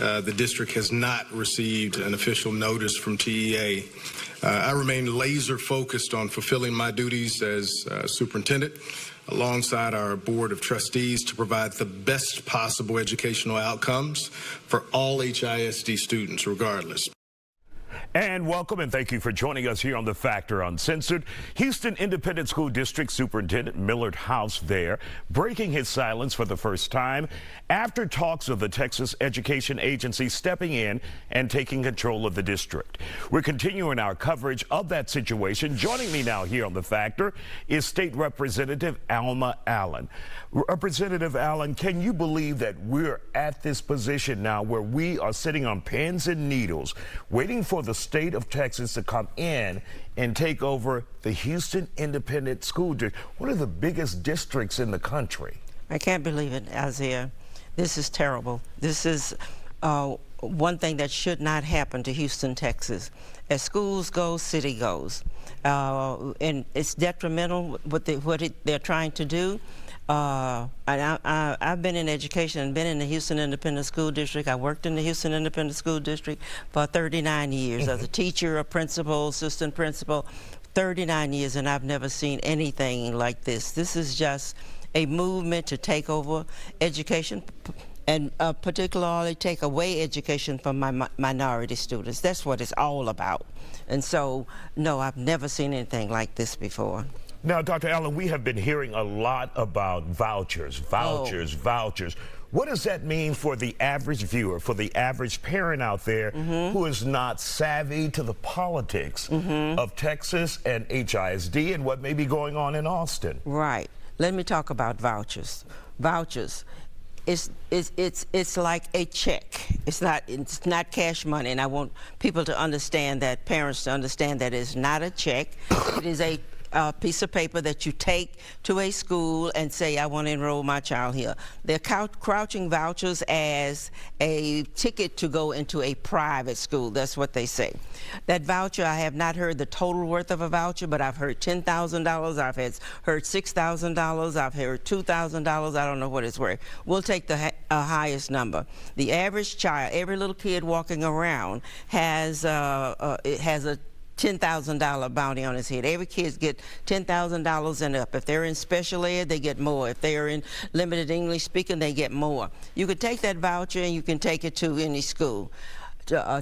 the district has not received an official notice from TEA. I remain laser focused on fulfilling my duties as superintendent alongside our board of trustees to provide the best possible educational outcomes for all HISD students regardless. And welcome and thank you for joining us here on The Factor Uncensored. Houston Independent School District Superintendent Millard House there breaking his silence for the first time after talks of the Texas Education Agency stepping in and taking control of the district. We're continuing our coverage of that situation. Joining me now here on The Factor is State Representative Alma Allen. Representative Allen, can you believe that we're at this position now where we are sitting on pins and needles waiting for the state of Texas to come in and take over the Houston Independent School District, one of the biggest districts in the country? I can't believe it, Isaiah. This is terrible. This is one thing that should not happen to Houston, Texas. As schools go, city goes. And it's detrimental what they're trying to do. And I've been in education and been in the Houston Independent School District. I worked in the Houston Independent School District for 39 years as a teacher, a principal, assistant principal, 39 years, and I've never seen anything like this. This is just a movement to take over education and particularly take away education from my minority students. That's what it's all about. And so, no, I've never seen anything like this before. Now, Dr. Allen, we have been hearing a lot about vouchers. What does that mean for the average viewer, for the average parent out there who is not savvy to the politics of Texas and HISD and what may be going on in Austin? Right. Let me talk about vouchers. Vouchers. It's like a check. It's not cash money, and I want people to understand that, parents to understand that it's not a check. It is a piece of paper that you take to a school and say, I want to enroll my child here. They're crouching vouchers as a ticket to go into a private school. That's what they say. That voucher, I have not heard the total worth of a voucher, but I've heard $10,000. I've heard $6,000. I've heard $2,000. I don't know what it's worth. We'll take the highest number. The average child, every little kid walking around has a $10,000 bounty on his head. Every kid gets $10,000 and up. If they're in special ed, they get more. If they're in limited English speaking, they get more. You can take that voucher and you can take it to any school.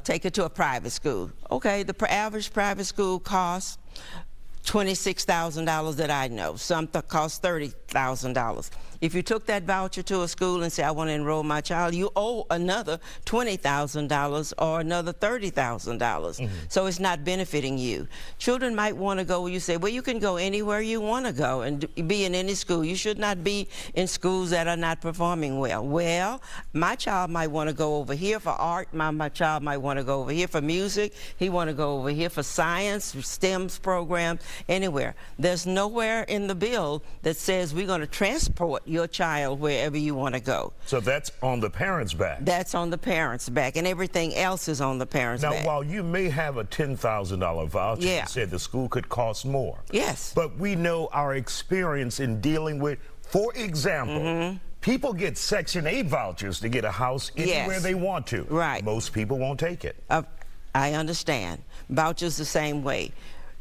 Take it to a private school. Okay, the average private school costs $26,000 that I know. Some cost $30,000. If you took that voucher to a school and say, I want to enroll my child, you owe another $20,000 or another $30,000. So it's not benefiting you. Children might want to go, you say, well, you can go anywhere you want to go and be in any school. You should not be in schools that are not performing well. Well, my child might want to go over here for art. My child might want to go over here for music. He want to go over here for science, STEM programs, anywhere. There's nowhere in the bill that says we're going to transport your child wherever you want to go. So that's on the parents' back. That's on the parents' back, and everything else is on the parents' back. Now, while you may have a $10,000 voucher, you said the school could cost more. Yes. But we know our experience in dealing with, for example, people get Section 8 vouchers to get a house anywhere they want to. Right. Most people won't take it. I understand. Vouchers the same way.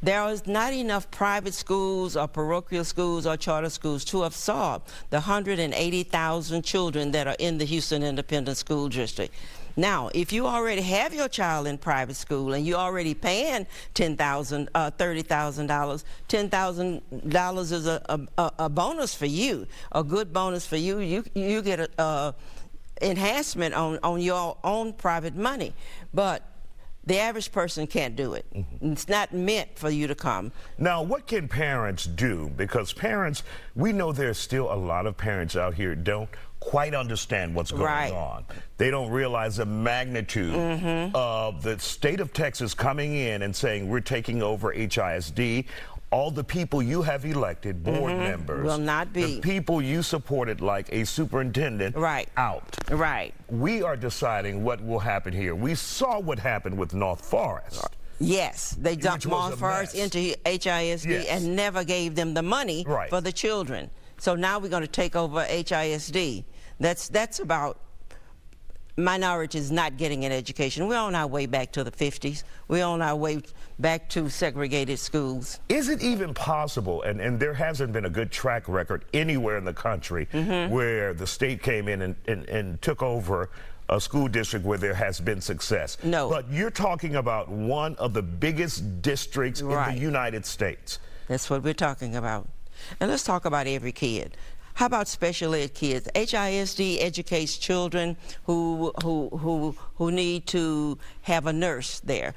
There is not enough private schools or parochial schools or charter schools to absorb the 180,000 children that are in the Houston Independent School District. Now, if you already have your child in private school and you're already paying $30,000, $10,000 is a bonus for you, a good bonus for you. You get a enhancement on your own private money. But the average person can't do it. It's not meant for you to come. Now, what can parents do? Because parents, we know there's still a lot of parents out here who don't quite understand what's going on. They don't realize the magnitude of the state of Texas coming in and saying, we're taking over HISD. All the people you have elected, board members, will not be. The people you supported like a superintendent, out. Right. We are deciding what will happen here. We saw what happened with North Forest. Yes, they dumped North Forest into HISD and never gave them the money for the children. So now we're going to take over HISD. That's about minorities not getting an education. We're on our way back to the 50s. We're on our way back to segregated schools. Is it even possible, and there hasn't been a good track record anywhere in the country where the state came in and took over a school district where there has been success? No. But you're talking about one of the biggest districts in the United States. That's what we're talking about. And let's talk about every kid. How about special ed kids? HISD educates children who need to have a nurse there.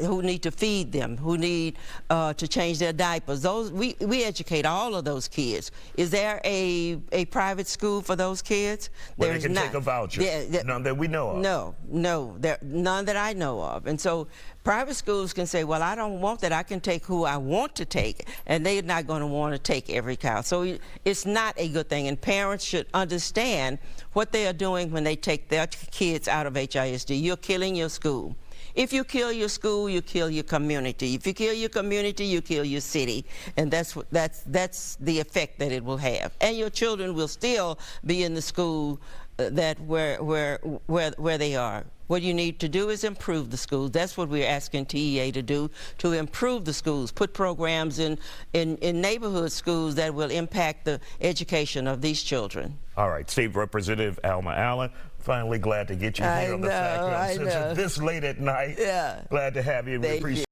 Who need to feed them, who need to change their diapers. We educate all of those kids. Is there a private school for those kids? Where they can take a voucher? None that we know of. No, none that I know of. And so private schools can say, well, I don't want that. I can take who I want to take, and they're not going to want to take every child. So it's not a good thing, and parents should understand what they are doing when they take their kids out of HISD. You're killing your school. If you kill your school, you kill your community. If you kill your community, you kill your city, and that's the effect that it will have. And your children will still be in the school where they are. What you need to do is improve the schools. That's what we're asking TEA to do, to improve the schools, put programs in neighborhood schools that will impact the education of these children. All right, State Representative Alma Allen, finally glad to get you here on the Factor Uncensored this late at night. Yeah. Glad to have you. We appreciate